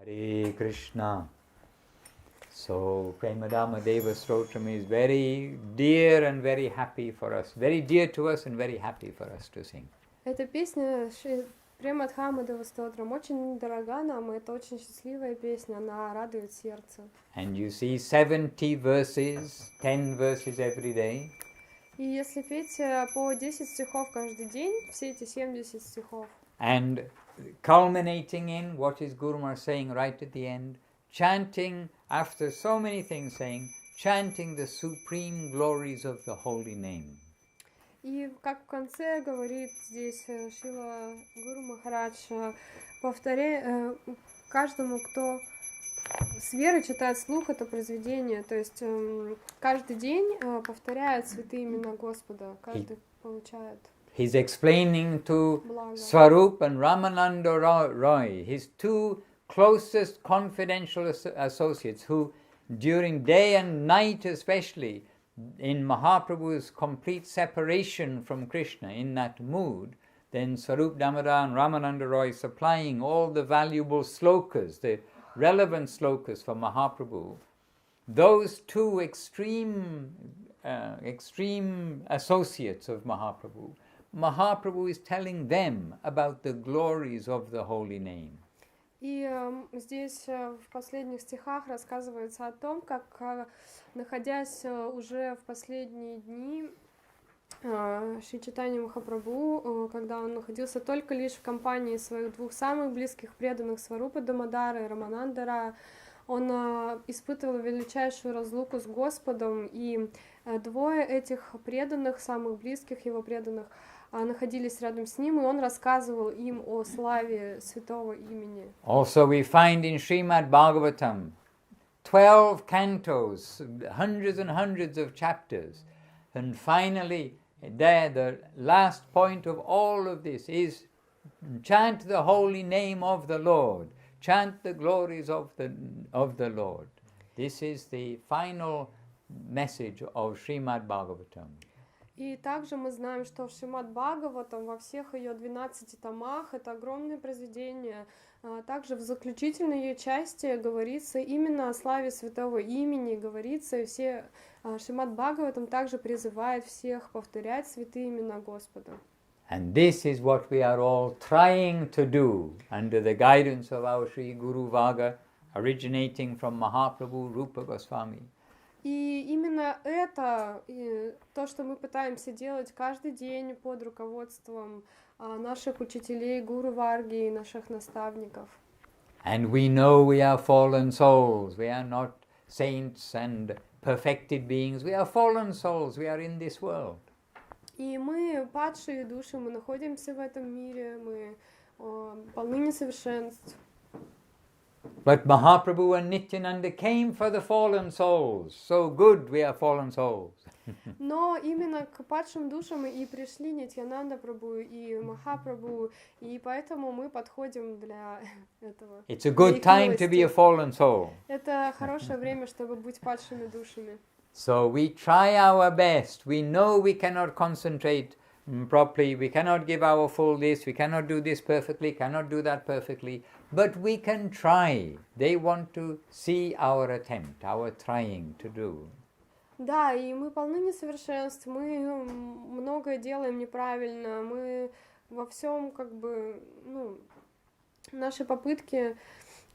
Hare Krishna. So Premadama Deva Stotram is very dear and very happy for us, very dear to us and very happy for us to sing. Эта песня Премадхама Дева Стотрам очень дорога нам, и это очень счастливая песня, она радует сердце. And you see 70 verses, 10 verses every day. И если петь по 10 стихов каждый день, все эти 70 стихов. And culminating in what is Guru Maharaj saying right at the end, chanting after so many things saying, chanting the supreme glories of the holy name. И как в конце говорит здесь Шрила Гуру Махарадж, повторяй каждому, кто с верой читает вслух это произведение, то есть каждый день повторяет святые имена Господа, каждый получает. He's explaining to Swarup and Ramananda Roy, his two closest confidential associates, who during day and night especially, in Mahaprabhu's complete separation from Krishna, in that mood, then Swarup Damodar and Ramananda Roy supplying all the valuable slokas, the relevant slokas for Mahaprabhu. Those two extreme associates of Mahaprabhu, Mahaprabhu is telling them about the glories of the holy name. И здесь в последних стихах рассказывается о том, как, находясь уже в последние дни Шри Чайтанья Махапрабху, когда он находился только лишь в компании своих двух самых близких преданных Сварупы Дамодара и Раманандара, он испытывал величайшую разлуку с Господом, и двое этих преданных, самых близких его преданных, находились рядом с ним, и он рассказывал им о славе Святого Имени. Also we find in Srimad Bhagavatam 12 cantos, hundreds and hundreds of chapters, and finally there the last point of all of this is chant the holy name of the Lord, chant the glories of the Lord. This is the final message of Srimad Bhagavatam. И также мы знаем, что в Шримад Бхагаватам во всех ее 12 томах, это огромное произведение, также в заключительной ее части говорится именно о славе Святого Имени, говорится, и все Шримад Бхагаватам также призывает всех повторять святые имена Господа. And this is what we are all trying to do under the guidance of our Sri Guru Vaga, originating from Mahaprabhu Rupa Goswami. И именно это, то, что мы пытаемся делать каждый день под руководством наших учителей, гуру Варги и наших наставников. And we know we are fallen souls. We are not saints and perfected beings. We are fallen souls. We are in this world. И мы падшие души, мы находимся в этом мире, мы полны несовершенств. But Mahaprabhu and Nityananda came for the fallen souls. So good, we are fallen souls. Но именно к падшим душам и пришли Нитьянанда Прабху и Махапрабху, и поэтому мы подходим для этого. It's a good time to be a fallen soul. Это хорошее время, чтобы быть падшими душами. So we try our best. We know we cannot concentrate properly. We cannot give our full this. We cannot do this perfectly. Cannot do that perfectly. But we can try. They want to see our attempt, our trying to do. Да, и мы полны несовершенств, мы многое делаем неправильно, мы во всем наши попытки,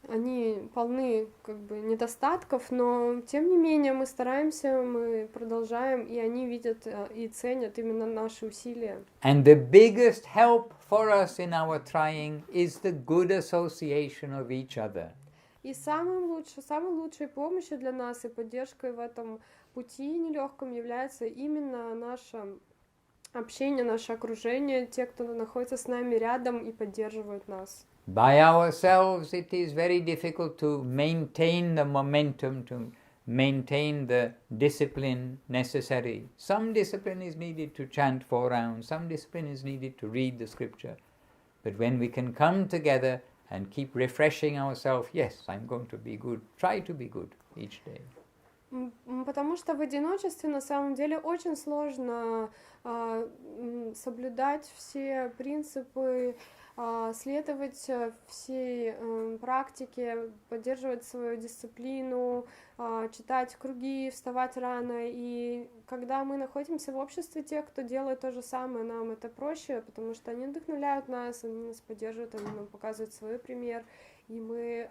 они полны недостатков, но тем не менее мы стараемся, мы продолжаем, и они видят и ценят именно наши усилия. And the biggest help for us in our trying is the good association of each other. И самой лучшей помощью для нас и поддержкой в этом пути нелегком является именно наше общение, наше окружение, те, кто находится с нами рядом и поддерживают нас. By ourselves it is very difficult to maintain the momentum, to maintain the discipline necessary. Some discipline is needed to chant 4 rounds, some discipline is needed to read the scripture. But when we can come together and keep refreshing ourselves, yes, I'm going to be good, try to be good each day. Потому что в одиночестве на самом деле очень сложно соблюдать все принципы следовать всей практике, поддерживать свою дисциплину, читать круги, вставать рано. И когда мы находимся в обществе тех, кто делает то же самое, нам это проще, потому что они вдохновляют нас, они нас поддерживают, они нам показывают свой пример, и мы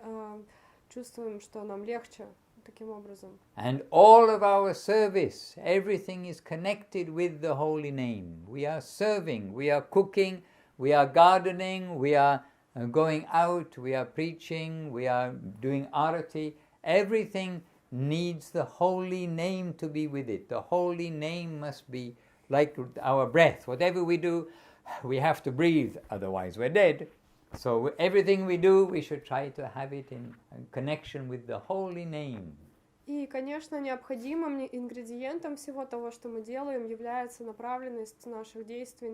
чувствуем, что нам легче таким образом. And all of our service, everything is connected with the holy name. We are serving, we are cooking, we are gardening, we are going out, we are preaching, we are doing arati. Everything needs the holy name to be with it. The holy name must be like our breath. Whatever we do, we have to breathe, otherwise we're dead. So everything we do, we should try to have it in connection with the holy name. И, конечно, необходимым ингредиентом всего того, что мы делаем, является направленность наших действий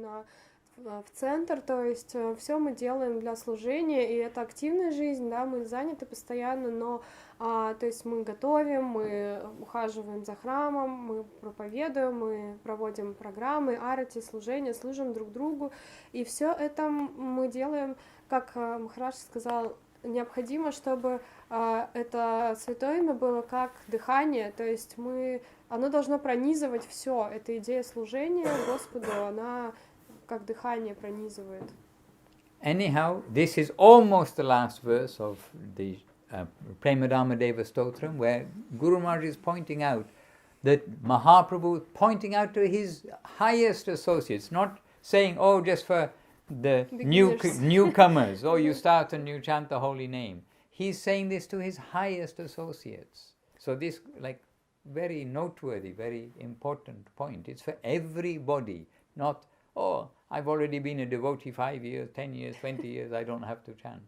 в центр, то есть все мы делаем для служения, и это активная жизнь, да, мы заняты постоянно, но то есть мы готовим, мы ухаживаем за храмом, мы проповедуем, мы проводим программы, арати, служения, служим друг другу, и все это мы делаем, как Махарадж сказал, необходимо, чтобы это святое имя было как дыхание, то есть оно должно пронизывать все, эта идея служения Господу, она как дыхание пронизывает. Anyhow, this is almost the last verse of the Premadhammadeva Stotram, where Guru Maharaj is pointing out that Mahaprabhu is pointing out to his highest associates, not saying, oh, just for the newcomers, oh, you start and you chant the holy name. He's saying this to his highest associates. So this, like, very noteworthy, very important point. It's for everybody, not, oh, I've already been a devotee 5 years, 10 years, 20 years, I don't have to chant.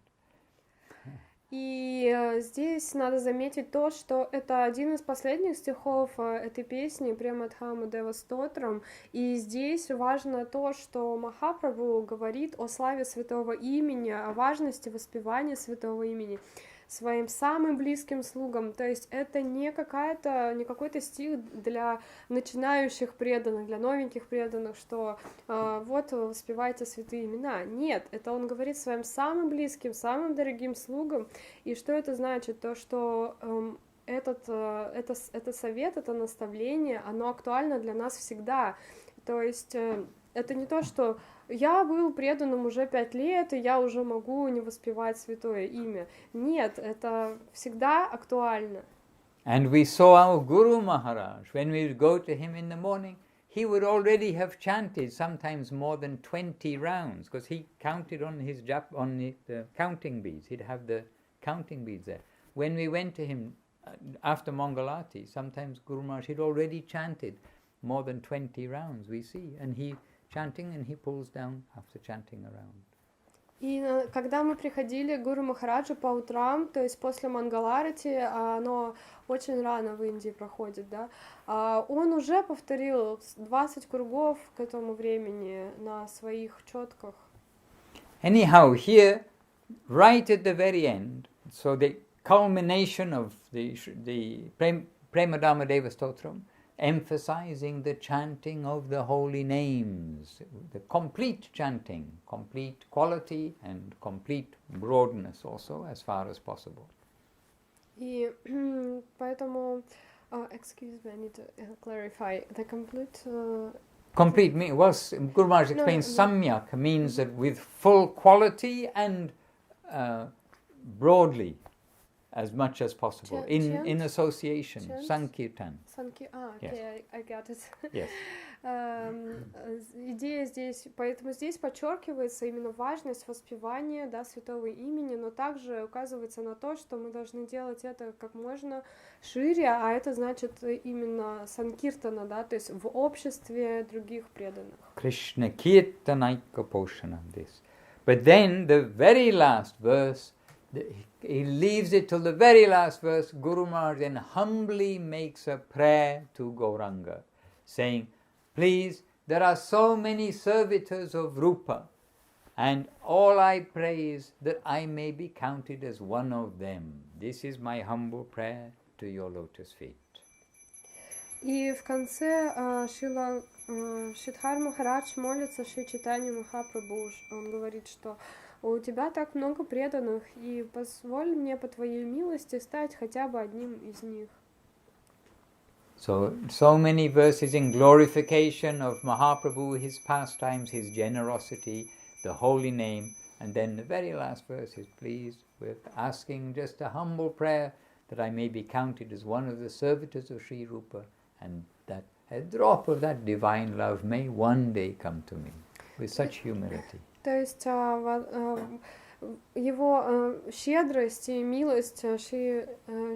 И здесь надо заметить то, что это один из последних стихов этой песни Премадхаммадева Стотрам, и здесь важно то, что Махапрабху говорит о славе Святого Имени, о важности воспевания Святого Имени своим самым близким слугам, то есть это не какой-то стих для начинающих преданных, для новеньких преданных, что вот воспевайте святые имена. Нет, это он говорит своим самым близким, самым дорогим слугам. И что это значит? То, что это совет, это наставление, оно актуально для нас всегда. То есть это не то, что я был преданным уже 5 лет, и я уже могу не воспевать святое имя. Нет, это всегда актуально. And we saw our Guru Maharaj, when we would go to him in the morning, he would already have chanted sometimes more than 20 rounds, because he counted on his the counting beads. He'd have the counting beads there. When we went to him after Mangalati, sometimes Guru Maharaj, he'd already chanted more than 20 rounds, we see, and he chanting, and he pulls down after chanting around. И когда мы приходили к Гуру Махараджу по утрам, то есть после Мангаларати, оно очень рано в Индии проходит, да, он уже повторил 20 кругов к этому времени на своих четках. Anyhow, here, right at the very end, so the culmination of the Premadhammadeva Stotram, emphasizing the chanting of the holy names, the complete chanting, complete quality and complete broadness also, as far as possible. И поэтому, excuse me, I need to clarify, the complete... Complete means, well, Guru Maharaj explains samyak means that with full quality and broadly, as much as possible, in association, sankirtan. Okay, I got it. Yes. Идея здесь, поэтому здесь подчеркивается именно важность воспевания, да, святого имени, но также указывается на то, что мы должны делать это как можно шире, а это значит именно санкиртана, да, то есть в обществе других преданных. Krishna kirtanaika poshana, this. But then the very last verse, he leaves it till the very last verse. Guru Maharaj then humbly makes a prayer to Gauranga, saying, please, there are so many servitors of Rupa, and all I pray is that I may be counted as one of them. This is my humble prayer to your lotus feet. И в конце Шрила Шридхар Махарадж молится Шри Чайтанье Махапрабху. Он говорит, что у тебя так много преданных, и позволь мне по твоей милости стать хотя бы одним из них. So many verses in glorification of Mahaprabhu, his pastimes, his generosity, the holy name, and then the very last verse is, please, we're asking just a humble prayer that I may be counted as one of the servitors of Sri Rupa, and that a drop of that divine love may one day come to me, with such humility. То есть его щедрость и милость Шри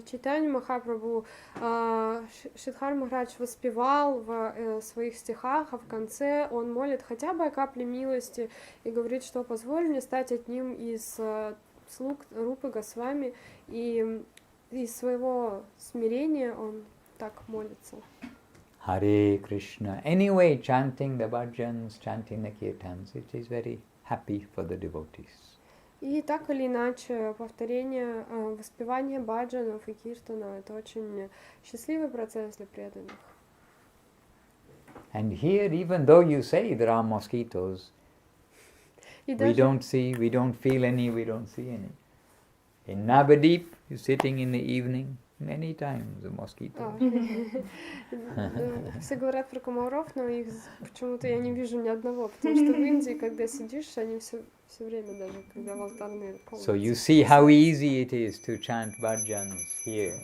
Чайтанье Махапрабху Шридхар Махарадж воспевал в своих стихах, а в конце он молит хотя бы о капле милости и говорит, что позволь мне стать одним из слуг Рупы Госвами, и из своего смирения он так молится. Hare Krishna. Anyway, chanting the bhajans, chanting the kirtans, it is very happy for the devotees. И так или иначе, повторение, воспевание баджанов и киртана — это очень счастливый процесс для преданных. And here, even though you say there are mosquitoes, we don't feel any, we don't see any. In Navadip, you're sitting in the evening, many times a mosquito. Все говорят про комаров, но их почему-то я не вижу ни одного, потому что в Индии, когда сидишь, они все время, даже когда в алтарной комнате. So you see how easy it is to chant bhajans here.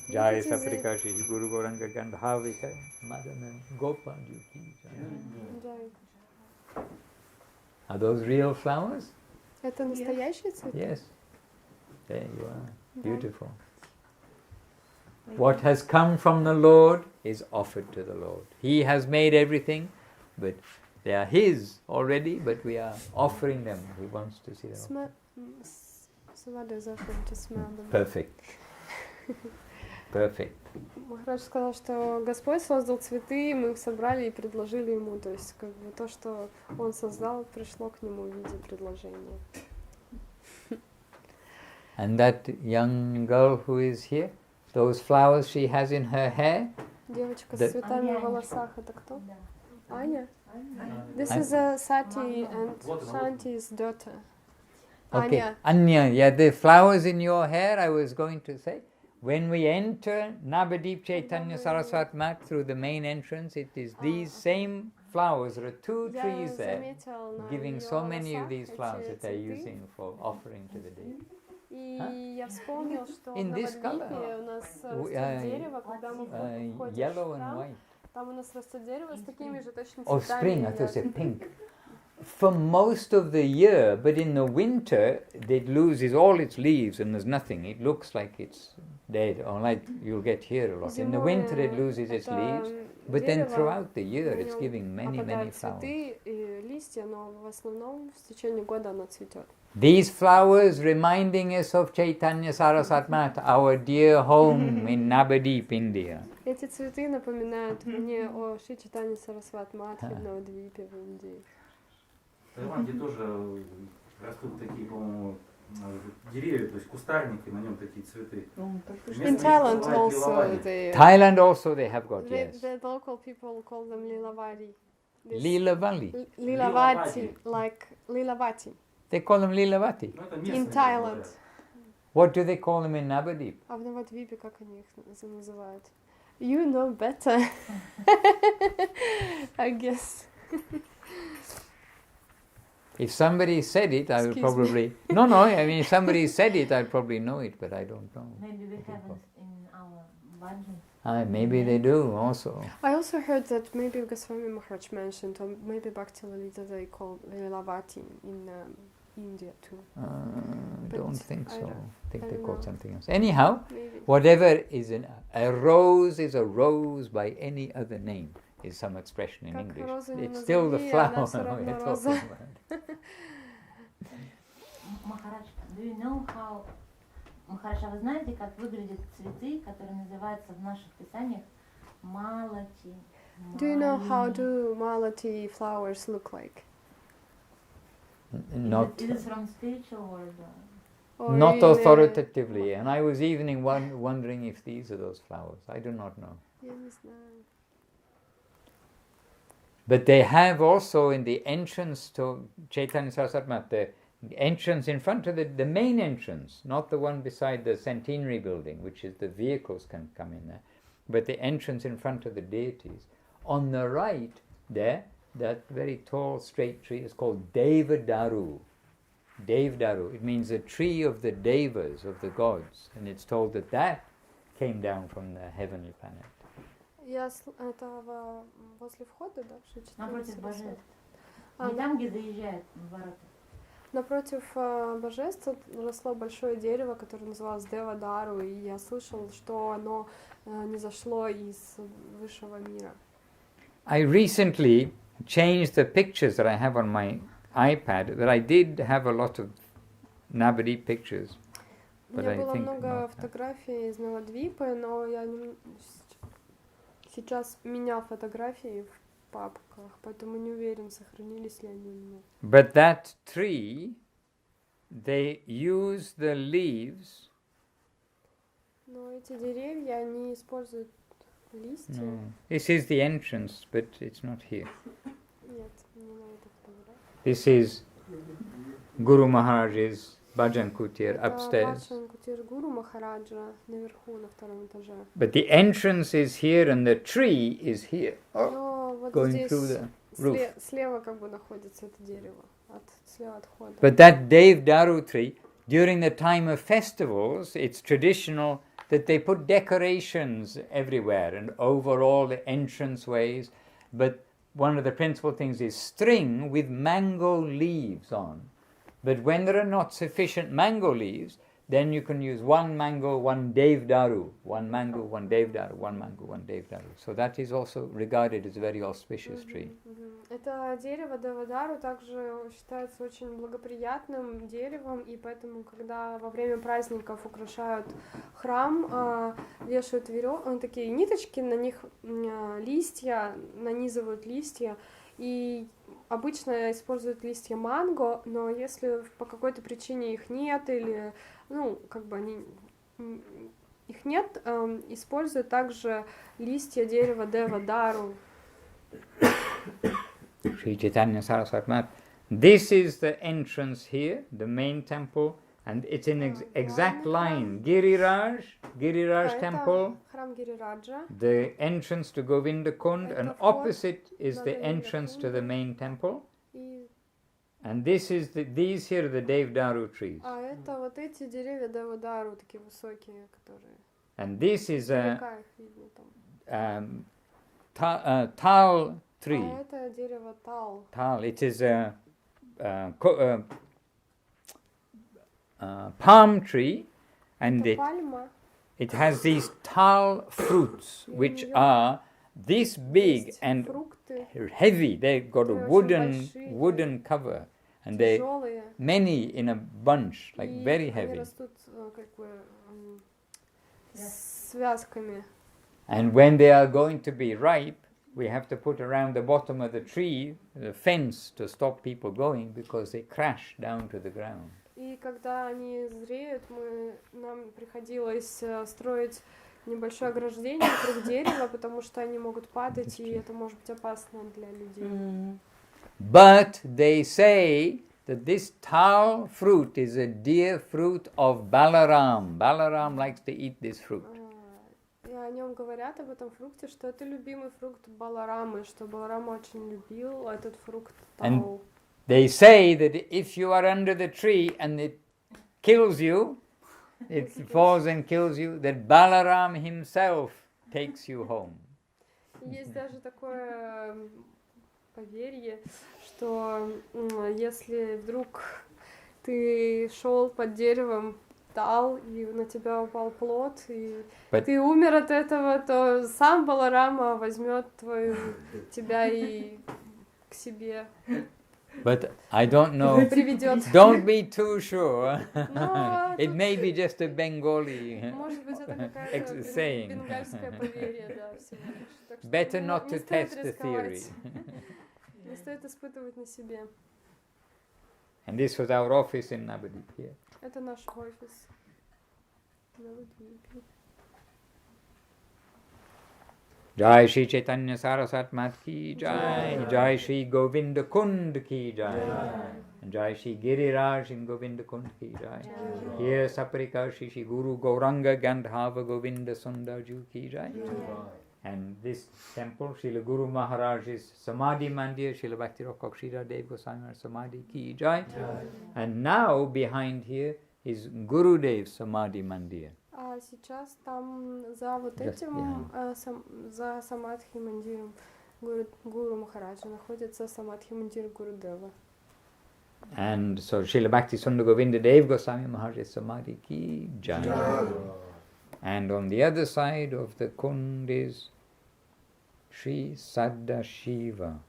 Jai Saprikashi Guru Gauranga Gandhavika Madana Gopalji. Are those real flowers? Это настоящие цветы? Yes. There you are. Beautiful. What has come from the Lord is offered to the Lord. He has made everything, but they are His already, but we are offering them. He wants to see them. So what is offering to smell them? Perfect. Perfect. Махарадж сказал, что Господь создал цветы, и мы их собрали и предложили Ему. То есть, как бы то, что Он создал, пришло к Нему в виде предложения. And that young girl who is here, those flowers she has in her hair. Девочка с цветами в волосах, это кто? Аня? This is Sati and Shanti's daughter. Okay. Anya, yeah, the flowers in your hair, I was going to say. When we enter Navadip Chaitanya Saraswat Mat through the main entrance, it is these same flowers. There are two trees there, giving so many of these flowers that they're using for offering to the deity. И я вспомнил, что в Навадвипе у нас растет дерево, когда мы входим в храм, там у нас растет дерево с такими же точно цветами. Oh, spring, I thought it said pink. For most of the year, but in the winter, it loses all its leaves and there's nothing. It looks like it's dead, or like you'll get here a lot. In the winter, it loses its leaves, but then throughout the year, it's giving many, many flowers. Листья, но в основном в течение года оно цветет. These flowers reminding us of Chaitanya Saraswat Mat, our dear home in Navadip, India. Эти цветы напоминают мне о Шри Чайтанье Сарасват Матхе в Навадвипе в Индии. В Таиланде тоже растут такие, по-моему, деревья, то есть кустарники, на нем такие цветы. In Thailand also they have got, yes. The local people call them lilavati. Lilavali. Lilavati, like lilavati. They call them lilavati. In Thailand. What do they call them in Navadip? А в Навадвипе как они их называют? You know better. I guess. If somebody said it, I will probably... No, I mean, if somebody said it, I'll probably know it, but I don't know. Maybe we haven't in our bhajan. Maybe they do also. I also heard that maybe Goswami Maharaj mentioned, or maybe Bhakti Lalita they call Lilavati in India too. Don't think so. I think they call something else. Anyhow, maybe. Whatever is a rose is a rose by any other name. Is some expression in English. It's still the flower we're talking about. Maharaj, do you know how... Maharaj, вы знаете, как выглядят цветы, которые называются в наших писаниях малати? Do you know how do malati flowers look like? Not. Is it from spiritual world? Not authoritatively, and I was even wondering if these are those flowers. I do not know. Я не знаю. But they have also in the entrance to Chaitanya Saraswati Math, the entrance in front of the main entrance, not the one beside the Centenary building, which is the vehicles can come in there, but the entrance in front of the deities. On the right there, that very tall straight tree is called Devadaru. Devdaru. It means the tree of the devas, of the gods. And it's told that that came down from the heavenly planet. Это возле входа, да? Напротив божеств. Не там, где заезжают ворота. Напротив божеств росло большое дерево, которое называлось Девадару, и я слышал, что оно не зашло из высшего мира. I recently changed the pictures that I have on my iPad, but I did have a lot of Navadip pictures. У меня было много фотографий из Навадвипы, но я сейчас менял фотографии в папках, поэтому не уверен, сохранились ли они у меня. But that tree, they use the leaves. Но эти деревья, они используют листья. No. This is the entrance, but it's not here. Нет, не на этой фотографии. This is Guru Maharaj's Bhajan Kutir upstairs. Bhajan Kutir Guru Maharaja наверху на втором этаже. But the entrance is here and the tree is here. Вот going through the roof. Слева как бы находится это дерево, слева от входа. But that Devdaru tree, during the time of festivals, it's traditional that they put decorations everywhere and over all the entranceways. But one of the principal things is string with mango leaves on. But when there are not sufficient mango leaves, then you can use one mango, one devdaru, one mango, one devdaru, one mango, one devdaru. So that is also regarded as a very auspicious tree. Это дерево Девадару также считается очень благоприятным деревом, и поэтому, когда во время праздников украшают храм, вешают такие ниточки, на них листья, нанизывают листья, и обычно используют листья манго, но если по какой-то причине их нет, или, их нет, используют также листья дерева Девадару. Sri Chaitanya Saraswati Math. This is the entrance here, the main temple, and it's in exact line. Giriraj temple, the entrance to Govinda Kund, and opposite is the entrance to the main temple. And this is these here are the Devdaru trees. Это вот эти деревья Девадару, такие высокие, которые. And this is a tal tree. Это дерево тал. Tal. It is a palm tree, and it has these tal fruits, which are this big and heavy. They've got a wooden cover, and they many in a bunch, like very heavy. And when they are going to be ripe, we have to put around the bottom of the tree the fence to stop people going because they crash down to the ground. И когда они зреют, нам приходилось строить небольшое ограждение вокруг дерева, потому что они могут падать, и это может быть опасно для людей. But they say that this tal fruit is a dear fruit of Balaram. Balaram likes to eat this fruit. И о нем говорят, об этом фрукте, что это любимый фрукт Баларамы, что Баларам очень любил этот фрукт тал. They say that if you are under the tree and it kills you, it falls and kills you, that Balaram himself takes you home. Есть даже такое поверье, что если вдруг ты шел под деревом тал, и на тебя упал плод, и ты умер от этого, то сам Баларама возьмет тебя и к себе. But I don't know. Don't be too sure. It may be just a Bengali saying. Better not to test the theory. Не стоит испытывать на себе. And this was our office in Navadip here. Это наш офис. Jai Shri Chaitanya Saraswat Mat ki Jai. Jai Shri Govinda Kund ki Jai. Jai Shri Giriraj in Govinda Kund ki Jai. Here Saparika Shri Shri Guru Gauranga Gandhava Govinda Sundarju ki Jai. And this temple, Srila Guru Maharaj's Samadhi Mandir, Srila Bhakti Rock Shira Dev Goswami Samadhi ki Jai. And now behind here is Guru Dev's Samadhi Mandir. А сейчас там за вот этим, за Самадхи Мандиром Гуру Махараджа находится Самадхи Мандир Гурудева. And so Srila Bhakti Sundar Govinda Dev Goswami Maharaj's Samadhi ki Jai. And on the other side of the kund is Sri Sadashiva.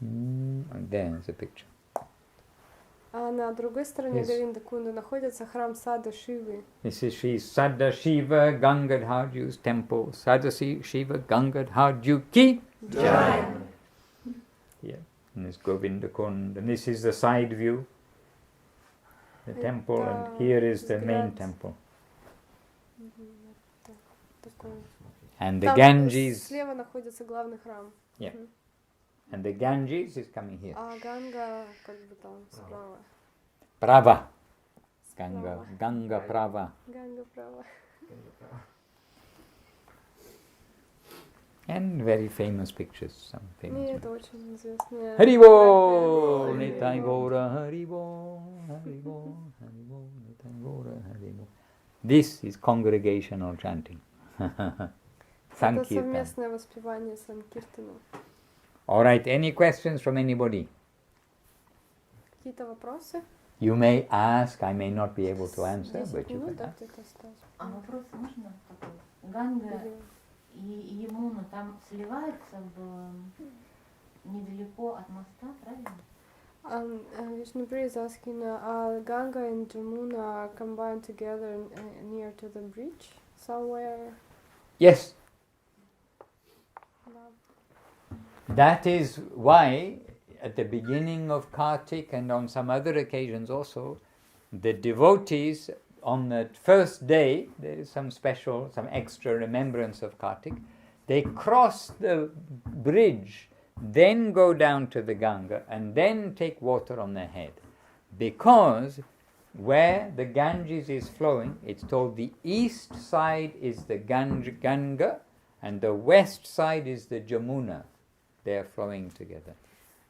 And there's a picture. А на другой стороне Говинда Кунда находится храм Сада Шивы. This is Sri Sadashiva Gangadharju's temple. Sadashiva Gangadharju ki Jai. Yeah, and this Govinda Kund. And this is the side view. The temple, and here is the main temple. And the Ganges. Слева находится главный храм. Yeah. And the Ganges is coming here. А Ганга как бы там справа. Prava. Ganga Prava. Ганга права. And very famous pictures. Some famous. Это очень известные. Haribol, Nitai Gora, Haribol, Haribol, Haribol, Nitai Gora, Haribol. This is congregational chanting. Это Sankirtan. совместное воспевание Санкиртана. All right, any questions from anybody? Какие-то вопросы? You may ask, I may not be able to answer, 10 but you минут, can да, ask. где-то осталось. А вопрос можно такой? Ганга и Ямуна там сливаются недалеко от моста, правильно? Vishnupri is asking, Ganga and Jamuna are combined together near to the bridge somewhere? Yes. That is why at the beginning of Kartik and on some other occasions also, the devotees on the first day, there is some extra remembrance of Kartik, they cross the bridge, then go down to the Ganga and then take water on their head. Because where the Ganges is flowing, it's told the east side is the Ganga and the west side is the Jamuna. They are flowing together.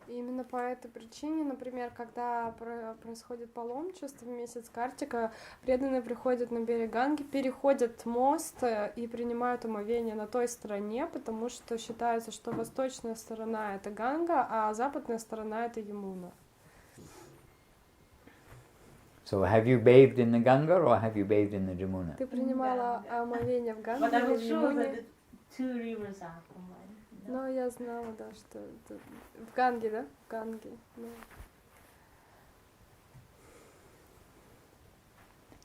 Именно по этой причине, например, когда происходит паломничество в месяц Картика, преданные приходят на берег Ганги, переходят мост и принимают омовение на той стороне, потому что считается, что восточная сторона — это Ганга, а западная сторона — это Ямуна. So have you bathed in the Ganga or have you bathed in the Jamuna? Ты принимала омовение в Ганге или в Ямуне? Two rivers are combined. Ну, я знала, да, что это в Ганге, да? В Ганге, да.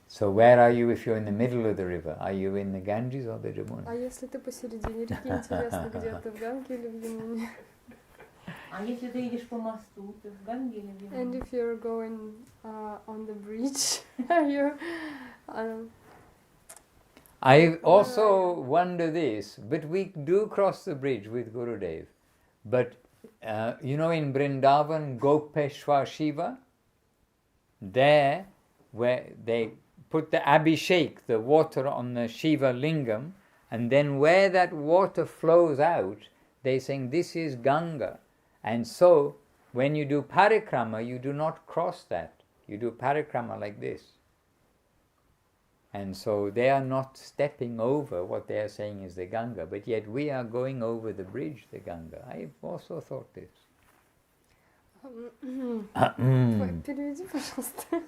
So where are you if you're in the middle of the river? Are you in the Ganges or the Jamuna? А если ты посередине реки, интересно, где ты, в Ганге или в Ямуне? А если ты идешь по мосту, ты в Ганге или в Ямуне? And if you're going on the bridge, are you... I also wonder this, but we do cross the bridge with Gurudev. But you know, in Vrindavan, Gopeshwar Shiva, there where they put the abhishek, the water on the Shiva lingam, and then where that water flows out, they saying this is Ganga. And so when you do parikrama, you do not cross that. You do parikrama like this. And so they are not stepping over what they are saying is the Ganga, but yet we are going over the bridge, the Ganga. I've also thought this. Переведи, пожалуйста.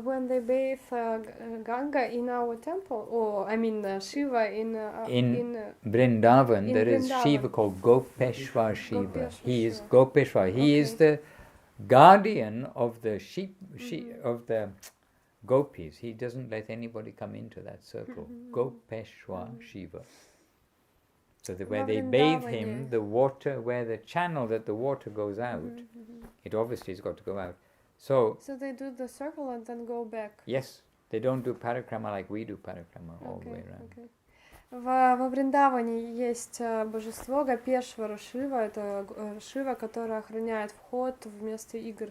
When they bathe Ganga in our temple, or I mean Shiva in Vrindavan, there is Vrindavan. Shiva called Gopeshwar Shiva. He is Shiva. Gopeshwar. He is the guardian of the sheep, of the gopis. He doesn't let anybody come into that circle. Gopeshwar Shiva. So that where they bathe him, the water, where the channel that the water goes out, it obviously has got to go out. So they do the circle and then go back. yes, They don't do parikrama like we do parikrama all the way around. Okay. Во Вриндаване есть божество Гопешвара Шива, это Шива, который охраняет вход в место игр,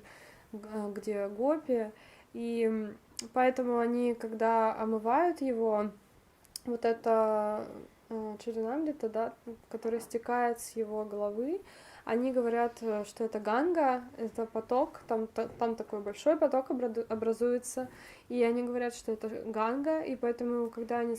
где гопи, и поэтому они, когда омывают его, вот это чаринамрита, да, который стекает с его головы, они говорят, что это Ганга, это поток, там такой большой поток образуется, и они говорят, что это Ганга, и поэтому, когда они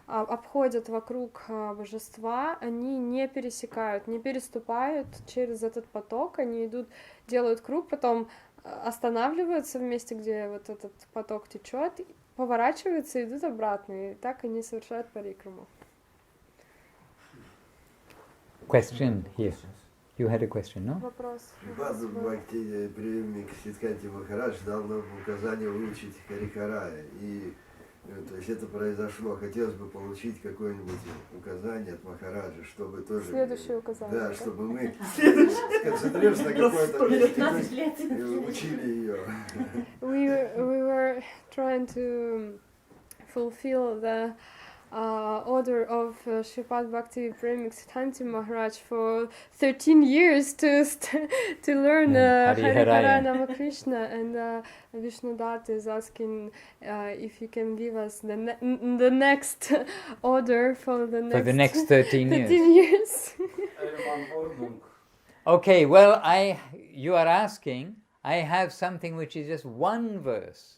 обходят вокруг божества, они не пересекают, не переступают через этот поток, они идут, делают круг, потом останавливаются в месте, где вот этот поток течет, поворачиваются и идут обратно, и так они совершают парикраму. Question here. You had a question, no? Вопрос. Бхакти-йога Сиддханти Махарадж дал нам указание выучить Харикарая. И то есть это произошло. Хотелось бы получить какое-нибудь указание от Махараджа, чтобы тоже... Следующее указание. Да, чтобы мы сконцентрируемся на какой-то... Учили ее. We were trying to fulfill the order of Shripad Bhakti Premik Siddhanti Maharaj for 13 years to learn Harikara Nama Krishna, and Vishnudat is asking if you can give us the next order for the next 13 years. Okay, well, you are asking, I have something which is just one verse.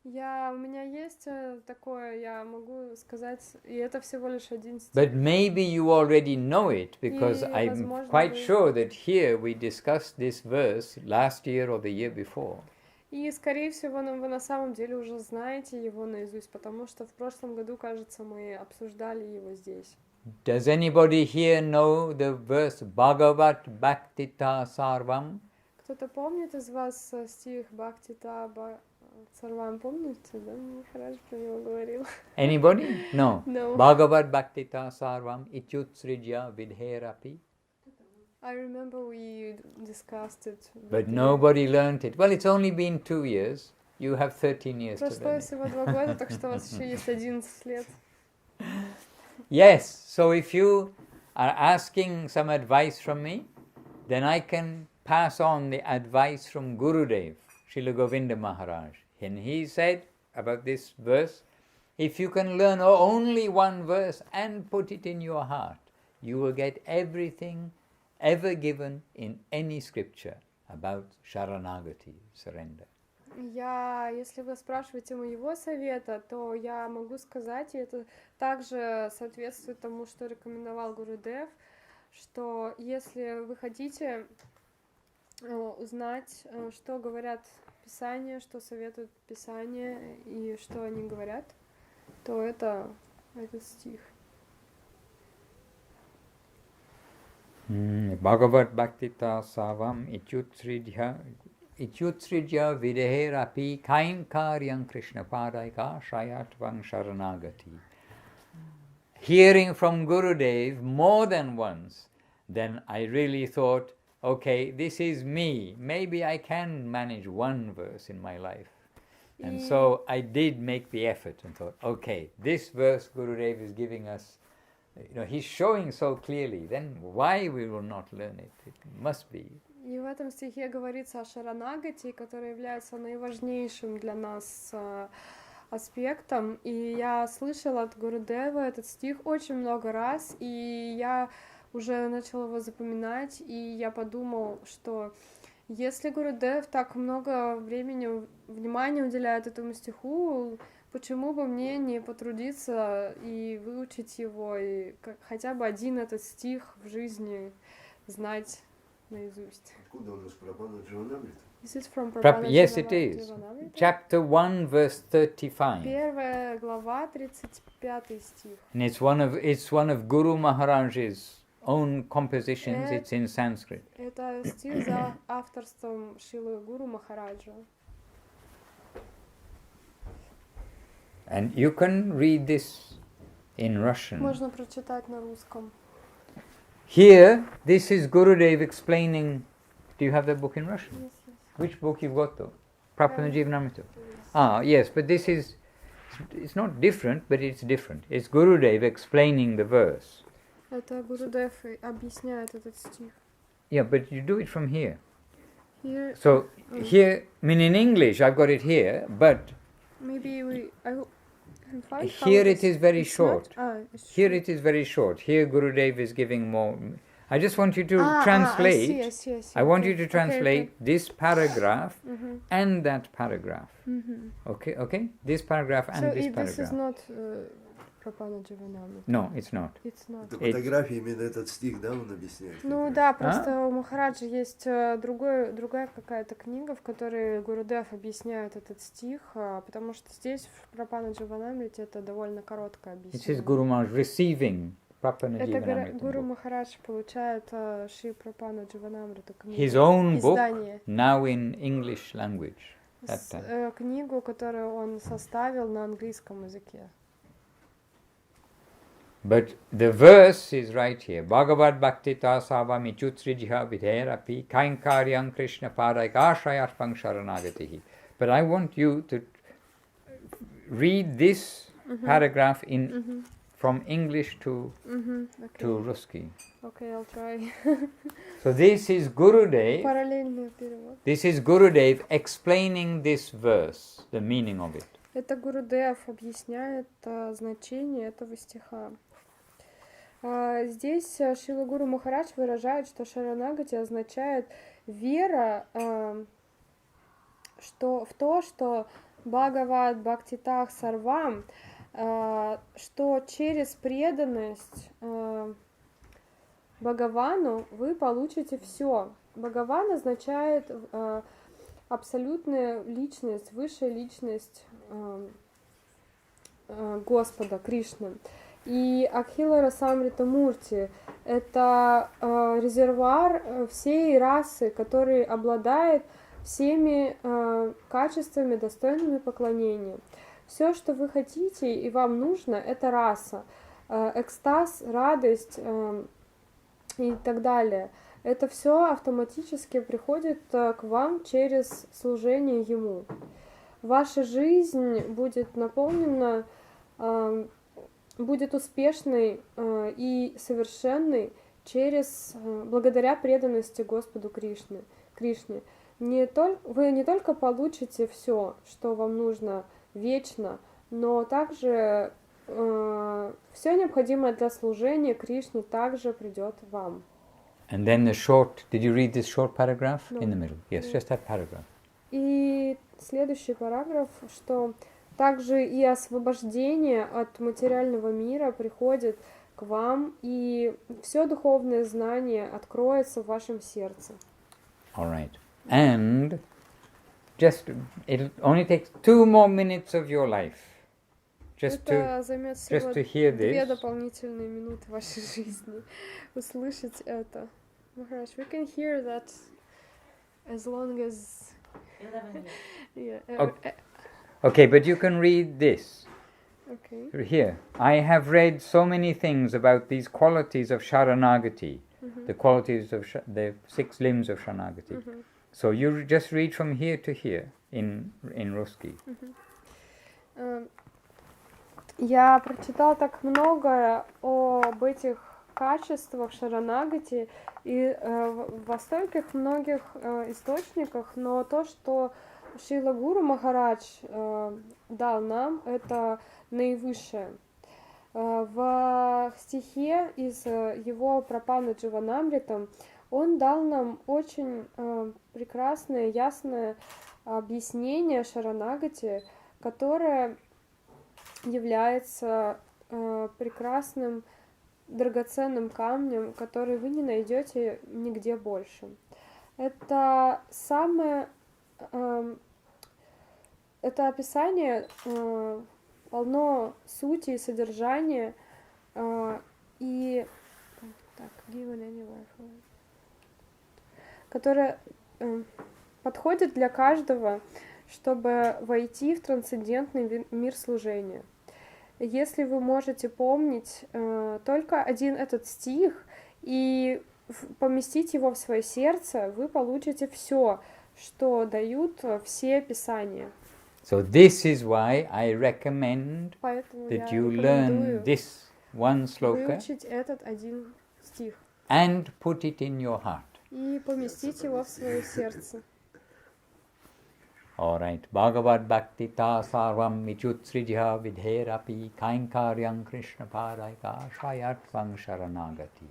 У меня есть такое, я могу сказать, и это всего лишь один стих. But maybe you already know it, because I'm quite sure that here we discussed this verse last year or the year before. И, скорее всего, вы на самом деле уже знаете его наизусть, потому что в прошлом году, кажется, мы обсуждали его здесь. Does anybody here know the verse Bhagavat Bhaktita Sarvam? Кто-то помнит из вас стих Бхактита Сарвам, помните, да? Махарадж про него говорил. Anybody? No. No. Bhagavat Bhaktita Sarvam Ityutsrijya Vidherapi. I remember we discussed it. But nobody learned it. Well, it's only been 2 years. You have 13 years to learn Прошло it. всего 2 года, так что у вас еще есть 11 лет. Yes, so if you are asking some advice from me, then I can pass on the advice from Gurudev, Srila Govinda Maharaj. And he said about this verse, if you can learn only one verse and put it in your heart, you will get everything ever given in any scripture about Sharanagati, surrender. Если вы спрашиваете моего совета, то я могу сказать, и это также соответствует тому, что рекомендовал Гурудев, что если вы хотите узнать, что говорят Писания, что советуют Писания и что они говорят, то это этот стих. Bhagavat Bhaktita Savam Ityutsridya Videherapi Kain Karyang Krishna Padaika Shayatvang Sharanagati. Hearing from Gurudev more than once, then I really thought, okay, this is me. Maybe I can manage one verse in my life. And so I did make the effort and thought, okay, this verse Gurudev is giving us, he's showing so clearly, then why we will not learn it? It must be. И в этом стихе говорится о Шаранагати, который является наиважнейшим для нас аспектом. И я слышала от Гурудева этот стих очень много раз, и я уже начала его запоминать, и я подумал, что если Гурудев так много времени, внимания уделяет этому стиху, почему бы мне не потрудиться и выучить его, и хотя бы один этот стих в жизни знать наизусть. Откуда у нас Прабхана Дживанамрита? Is it from Yes, it is. Chapter 1, verse 35. Первая глава, 35 стих. And it's one of Guru Maharaj's own compositions. It's in Sanskrit. Это стих за авторством Шрилы Гуру Махараджа. And you can read this in Russian. Можно прочитать на русском. Here, this is Gurudev explaining. Do you have the book in Russian? Yes, yes. Which book you've got though? Prabhupada Jivanamrita. Yes. Yes, but this is, it's not different, but it's different. It's Gurudev explaining the verse. Это Гурудев объясняет этот стих. Yeah, but you do it from here. Here, So here, I mean in English I've got it here, but maybe I can find here how it is very it's not- short. it's Here short. it is very short. Here Gurudev is giving more. I just want you to I translate. see, I see. I want Okay, you to okay, translate this paragraph okay. and that paragraph. Okay? This paragraph and So this this is paragraph. not Прапана Дживанамрита. No, it's not. It's not. Это фотографии именно этот стих, да, он объясняет? Ну как да, просто у Махараджа есть другая какая-то книга, в которой Гурудев объясняет этот стих, потому что здесь в Прапана Дживанамрите это довольно короткое It says объяснение. Guru Maharaj receiving Prapana Это Jivanamrita Гуру book. Махарадж получает Шри Прапана Дживанамриту книгу, His own book, издание, now in English language. That time. Книгу, которую он составил на английском языке. But the verse is right here. Bhagavad Bhakti Tasavami Chutsrijiha Vidherapi Kainkaryam Krishna Paraikashayarpang Sharanagatihi. But I want you to read this paragraph in from English to Okay. Ruski. Okay, I'll try. So this is Gurudev. Параллельный перевод. This is Gurudev explaining this verse, the meaning of it. Это Гурудев объясняет значение этого стиха. Здесь Шрила Гуру Махарадж выражает, что Шаранагати означает вера в то, что Бхагавад Бхактитах Сарвам, что через преданность Бхагавану вы получите все. Бхагаван означает абсолютная личность, высшая личность Господа, Кришны. И Акхила Расамрита Мурти — это резервуар всей расы, который обладает всеми качествами, достойными поклонения. Все, что вы хотите и вам нужно, это раса, экстаз, радость и так далее. Это все автоматически приходит к вам через служение Ему. Ваша жизнь будет наполнена, будет успешной и совершенной благодаря преданности Господу Кришне. Вы не только получите все, что вам нужно вечно, но также все необходимое для служения Кришне также придет вам. And then the short, did you read this short paragraph? No. In the middle? Yes, No. just that paragraph. И следующий параграф, что также и освобождение от материального мира приходит к вам, и все духовное знание откроется в вашем сердце. All right. And it only takes 2 more minutes of your life. Это займет всего just to hear 2 this. дополнительные минуты вашей жизни услышать это. Maharaj, we can hear that as long as 11 years. yeah, Okay, but you can read this. okay. Here. I have read so many things about these qualities of Sharanagati, the qualities of the 6 limbs of Sharanagati. So you just read from here to here in Ruski. Я прочитал так много об этих качествах Шаранагати и во стольких многих источниках, но то, что Шрила Гуру Махарадж дал нам, это наивысшее. В стихе из его Прапана Дживанамрита он дал нам очень прекрасное, ясное объяснение Шаранагати, которое является прекрасным, драгоценным камнем, который вы не найдете нигде больше. Это это описание полно сути и содержания и которое подходит для каждого, чтобы войти в трансцендентный мир служения. Если вы можете помнить только один этот стих и поместить его в свое сердце, вы получите все, что дают все писания. So this is why I recommend Поэтому я that you learn рекомендую this one sloka выучить этот один стих and put it in your heart. и поместить его в свое сердце. All right. Bhagavad Bhakti ta sarvam michutsrijha vidherapi kainkaryam Krishna paraika shayatvang sharanagati.